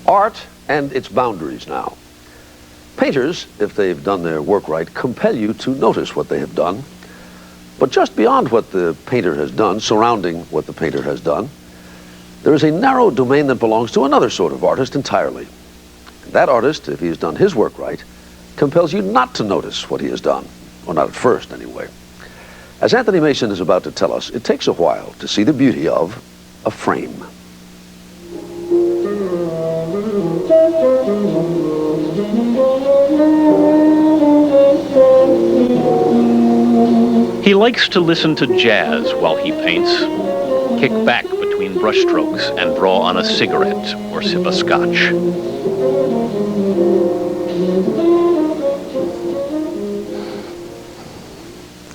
Art and its boundaries now. Painters, if they've done their work right, compel you to notice what they have done. But just beyond what the painter has done, surrounding what the painter has done, there is a narrow domain that belongs to another sort of artist entirely. That artist, if he has done his work right, compels you not to notice what he has done, or not at first anyway. As Anthony Mason is about to tell us, it takes a while to see the beauty of a frame. He likes to listen to jazz while he paints, kick back between brushstrokes and draw on a cigarette or sip a scotch.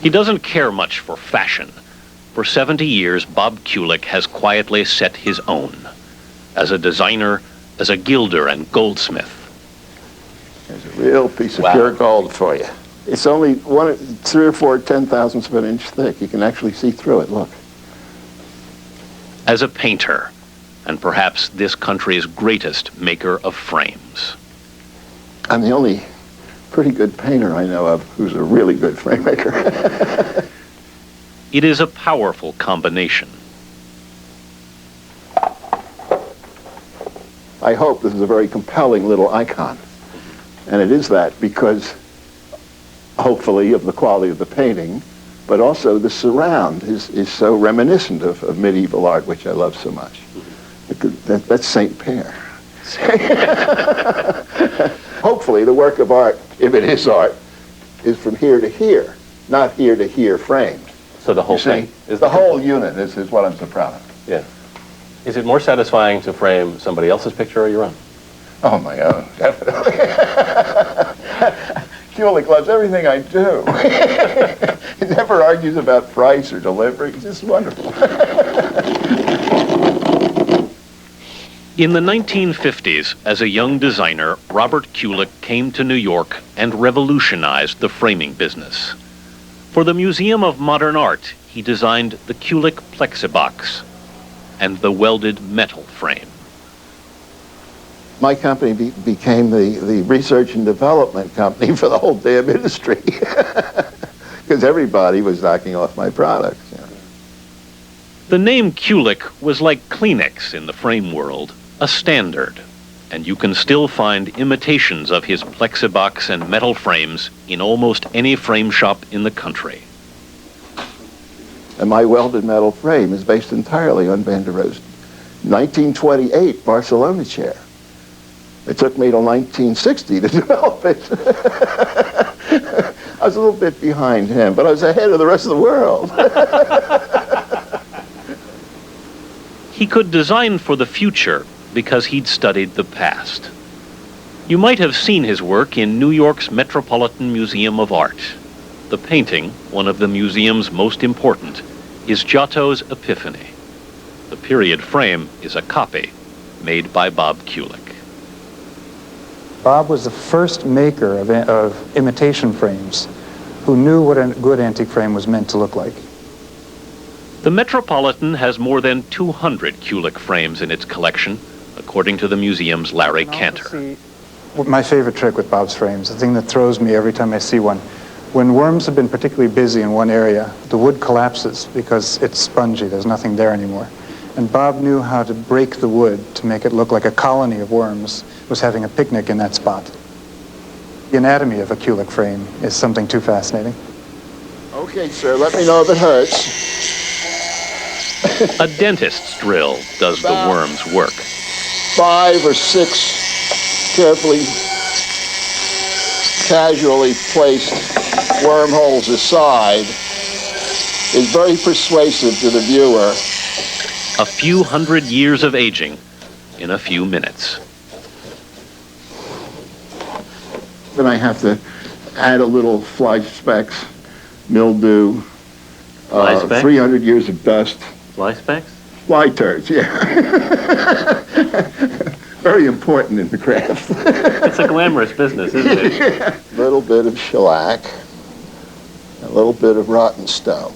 He doesn't care much for fashion. For 70 years, Bob Kulicke has quietly set his own, as a designer, as a gilder and goldsmith. There's a real piece of pure gold for you. It's only 3 or 4 10,000ths of an inch thick. You can actually see through it, look. As a painter, and perhaps this country's greatest maker of frames. I'm the only pretty good painter I know of who's a really good frame maker. It is a powerful combination. I hope this is a very compelling little icon. And it is that because, hopefully, of the quality of the painting, but also the surround is so reminiscent of medieval art, which I love so much. That's Saint Pear. Hopefully, the work of art, if it is art, is from here to here, not here to here framed. So the whole thing? Is the whole unit is what I'm so proud of. Yeah. Is it more satisfying to frame somebody else's picture or your own? Oh, my own, definitely. Kulicke loves everything I do. He never argues about price or delivery. It's just wonderful. In the 1950s, as a young designer, Robert Kulicke came to New York and revolutionized the framing business. For the Museum of Modern Art, he designed the Kulicke Plexibox and the welded metal frame. My company became the research and development company for the whole damn industry. Because everybody was knocking off my products. You know. The name Kulicke was like Kleenex in the frame world, a standard, and you can still find imitations of his Plexibox and metal frames in almost any frame shop in the country. And my welded metal frame is based entirely on Bandero's 1928 Barcelona chair. It took me till 1960 to develop it. I was a little bit behind him, but I was ahead of the rest of the world. He could design for the future because he'd studied the past. You might have seen his work in New York's Metropolitan Museum of Art. The painting, one of the museum's most important, is Giotto's Epiphany. The period frame is a copy made by Bob Kulicke. Bob was the first maker of imitation frames who knew what a good antique frame was meant to look like. The Metropolitan has more than 200 Kulicke frames in its collection, according to the museum's Larry Cantor. My favorite trick with Bob's frames, the thing that throws me every time I see one, when worms have been particularly busy in one area, the wood collapses because it's spongy, there's nothing there anymore. And Bob knew how to break the wood to make it look like a colony of worms was having a picnic in that spot. The anatomy of a Kulicke frame is something too fascinating. Okay, sir, let me know if it hurts. A dentist's drill does the worm's work. 5 or 6 carefully, casually placed wormholes aside is very persuasive to the viewer. A few hundred years of aging in a few minutes. Then I have to add a little fly specks, mildew, 300 years of dust. Fly specks? Fly turds, yeah. Very important in the craft. It's a glamorous business, isn't it? Yeah. A little bit of shellac, a little bit of rotten stone.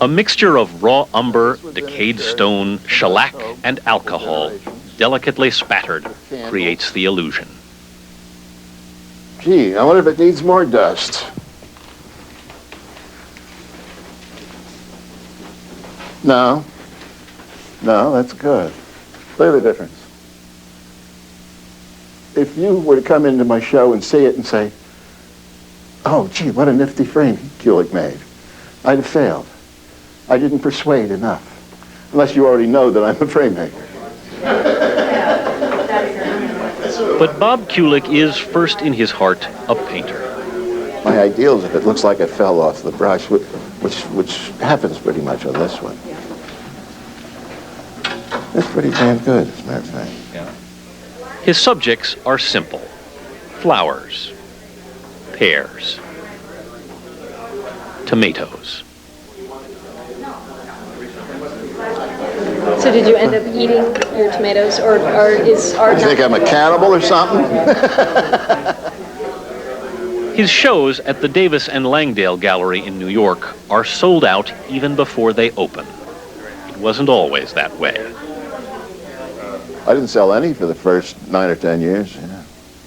A mixture of raw umber, decayed stone, shellac, and alcohol delicately spattered, creates the illusion. Gee, I wonder if it needs more dust. No. No, that's good. Look at the difference. If you were to come into my show and see it and say, oh, gee, what a nifty frame Kulicke made, I'd have failed. I didn't persuade enough. Unless you already know that I'm a frame maker. But Bob Kulicke is, first in his heart, a painter. My ideal is if it looks like it fell off the brush, which happens pretty much on this one. That's pretty damn good, as a matter of fact. Yeah. His subjects are simple. Flowers, pears, tomatoes. So did you end up eating your tomatoes, or is art? You think I'm a cannibal or something? His shows at the Davis and Langdale Gallery in New York are sold out even before they open. It wasn't always that way. I didn't sell any for the first 9 or 10 years,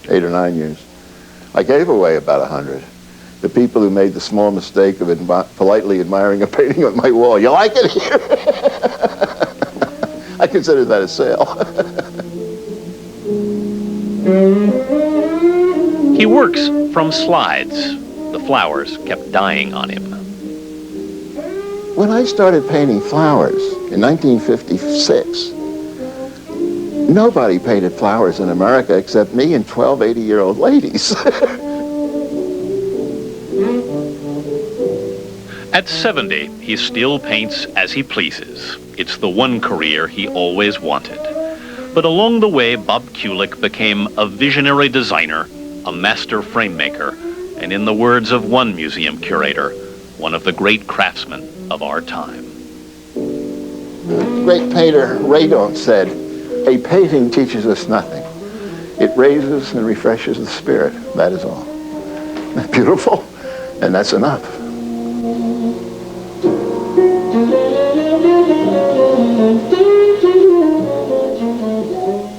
8 or 9 years. I gave away about 100. The people who made the small mistake of politely admiring a painting on my wall. You like it here? I consider that a sale. He works from slides. The flowers kept dying on him. When I started painting flowers in 1956, nobody painted flowers in America except me and 12 80-year-old ladies. At 70, he still paints as he pleases. It's the one career he always wanted. But along the way, Bob Kulicke became a visionary designer, a master frame maker, and in the words of one museum curator, one of the great craftsmen of our time. The great painter Radon said, a painting teaches us nothing. It raises and refreshes the spirit. That is all. Beautiful, and that's enough.